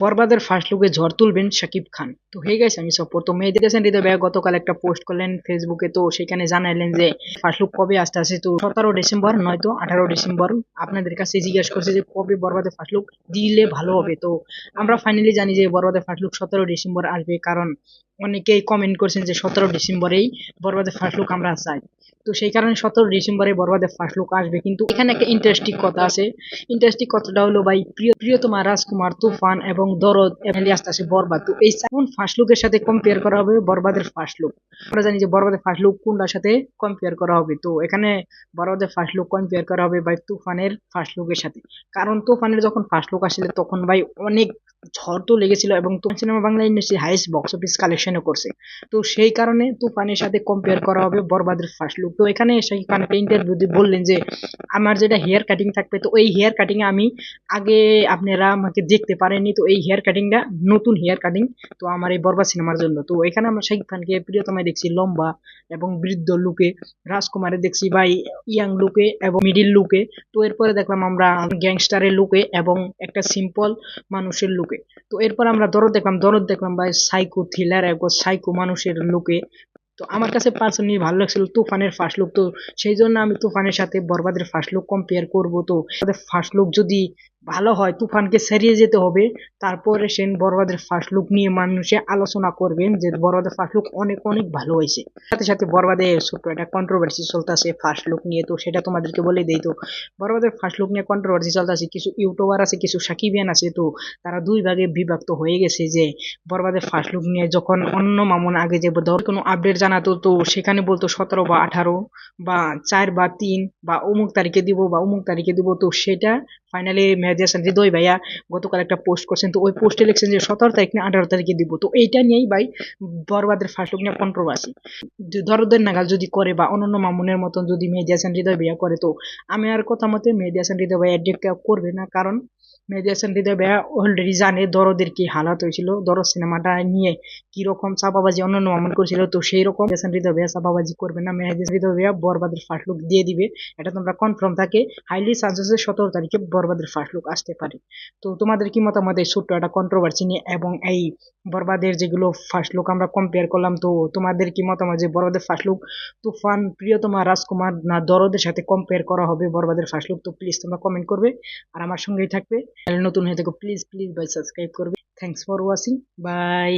বরবাদের ফার্স্ট লুকে ঝড় তুলবেন শাকিব খান। তো হয়ে গেছে আমি সপোর্ট তো মেহেদী হাসান হৃদয় ভাইয়া গতকাল একটা পোস্ট করলেন ফেসবুকে, তো সেখানে জানাইলেন যে ফার্স্ট লুক কবে আসতে আসে, তো 17 ডিসেম্বর নয়তো 18 ডিসেম্বর। আপনাদের কাছে জিজ্ঞেস করছে যে কবে বরবাদের ফার্স্ট লুক দিলে ভালো হবে, তো আমরা ফাইনালি জানি যে বরবাদের ফার্স্ট লুক 17 ডিসেম্বর আসবে, কারণ অনেকেই কমেন্ট করছেন যে 17 ডিসেম্বরেই বরবাদের ফার্স্ট লুক আমরা চাই। তো সেই কারণে 17 ডিসেম্বরে বরবাদের ফার্স্ট লুক আসবে, কিন্তু এখানে একটা ইন্টারেস্টিং কথা আছে। ইন্টারেস্টিং কথাটা হলো ভাই, প্রিয়তমা রাজকুমার, তুফান এবং দরদ এমএলএ আসতেছে বরবাদ, তো এই কোন ফার্স্ট লুকের সাথে কম্পেয়ার করা হবে বরবাদের ফার্স্ট লুক? আমরা জানি যে বরবাদের ফার্স্ট লুক কোনটার সাথে কম্পেয়ার করা হবে, তো এখানে বরবাদের ফার্স্ট লুক কম্পেয়ার করা হবে ভাই তুফানের ফার্স্ট লুকের সাথে। কারণ তুফানের যখন ফার্স্ট লুক আসলে তখন ভাই অনেক ঝড় তো লেগেছিল, এবং Toofan cinema Bangla industry highest box office কালেকশনও করছে। তো সেই কারণে তুফানের সাথে কম্পেয়ার করা হবে বরবাদের ফার্স্ট লুক। তো এখানে শাকিব খান একটা ইন্টারভিউ দিয়ে বললেন যে আমার যেটা হেয়ার কাটিং থাকবে, তো এই হেয়ার কাটিং এ আমি আগে আপনারা আমাকে দেখতে পারেননি, তো এই হেয়ার কাটিংটা নতুন হেয়ার কাটিং, তো আমার এই বরবাদ সিনেমার জন্য। তো এখানে আমরা শাকিব খানকে প্রিয়তমায় দেখছি লম্বা এবং বৃদ্ধ লুকে, রাজকুমারে দেখছি ভাই ইয়াং লুকে এবং মিডিল লুকে, তো এরপরে দেখলাম আমরা গ্যাংস্টারের লুকে এবং একটা সিম্পল মানুষের লুকে। তো এরপর আমরা দরদ দেখলাম ভাই সাইকো থ্রিলার এবং সাইকো মানুষের লুকে। তো আমার কাছে পার্সোনালি ভালো লাগছিল তুফানের ফার্স্ট লুক, তো সেই জন্য আমি তুফানের সাথে বরবাদের ফার্স্ট লুক কম্পেয়ার করব। তো ফার্স্ট লুক যদি ভালো হয় তুফানকে ছাড়িয়ে যেতে হবে, তারপরে সেন বরবাদের ফার্স্ট লুক নিয়ে মানুষে আলোচনা করবেন যে বরবাদের ফার্স্ট লুক অনেক অনেক ভালো হয়েছে। সাথে সাথে বরবাদে ছোট্ট একটা কন্ট্রোভার্সি চলতেছে ফার্স্ট লুক নিয়ে, তো সেটা তোমাদেরকে বলে দেই। তো বরবাদের ফার্স্ট লুক নিয়ে কন্ট্রোভার্সি চলতেছে, কিছু ইউটিউবার আছে, কিছু সাকিবিয়ান আছে, তো তারা দুই ভাগে বিভক্ত হয়ে গেছে যে বরবাদের ফার্স্ট লুক নিয়ে যখন অন্য মামুন আগে যে ধর কোনো আপডেট জানাতো, তো সেখানে বলতো 17 বা 18 বা 4 বা 3 বা অমুক তারিখে দিব বা অমুক তারিখে দিব, তো সেটা ফাইনালি মেহেদী হাসান হৃদয় ভাইয়া গতকাল একটা পোস্ট করছেন, তো ওই পোস্টে লিখছেন যে 17 তারিখ না 18 তারিখে দিব। তো এইটা নিয়েই ভাই বরবাদের ফার্স্ট লুক নিয়ে কন্ট্রোভার্সি। দরদের নাগাল যদি করে বা অন্যান্য মামুনের মতন যদি মেহেদী হাসান হৃদয় ভাইয়া করে, তো আমি আর কথা মতে মেহেদী হাসান হৃদয় ভাইয়া করবে না, কারণ মেহেদী হাসান হৃদয় ভাইয়া অলরেডি জানে দরদের কি হালাত হয়েছিল, দরদ সিনেমাটা নিয়ে কি রকম চাপাবাজি অন্যান্য মামুন করেছিল, তো সেই রকম মেহেদী হাসান হৃদয় ভাইয়া চাপাবাজি করবে না, মেহেদী হাসান হৃদয় ভাইয়া বরবাদের ফার্স্ট লুক দিয়ে দিবে, এটা তোমরা কনফার্ম থাকে। হাইলি চান্সেস 17 তারিখে বরবাদের ফার্স্ট লুক আসতে পারে। তো তোমাদের কি মতামত এই ছোট্ট একটা কন্ট্রোভার্সি নিয়ে এবং এই বরবাদের যেগুলো ফার্স্ট লুক আমরা কম্পেয়ার করলাম, তো তোমাদের কি মতামত যে বরবাদের ফার্স্ট লুক তুফান, প্রিয়তমা, রাজকুমার না দরদের সাথে কম্পেয়ার করা হবে বরবাদের ফার্স্ট লুক? তো প্লিজ তোমরা কমেন্ট করবে আর আমার সঙ্গেই থাকবে। চ্যানেল নতুন হয়ে থাকো প্লিজ প্লিজ ভাই সাবস্ক্রাইব করবে। Thanks for watching, by.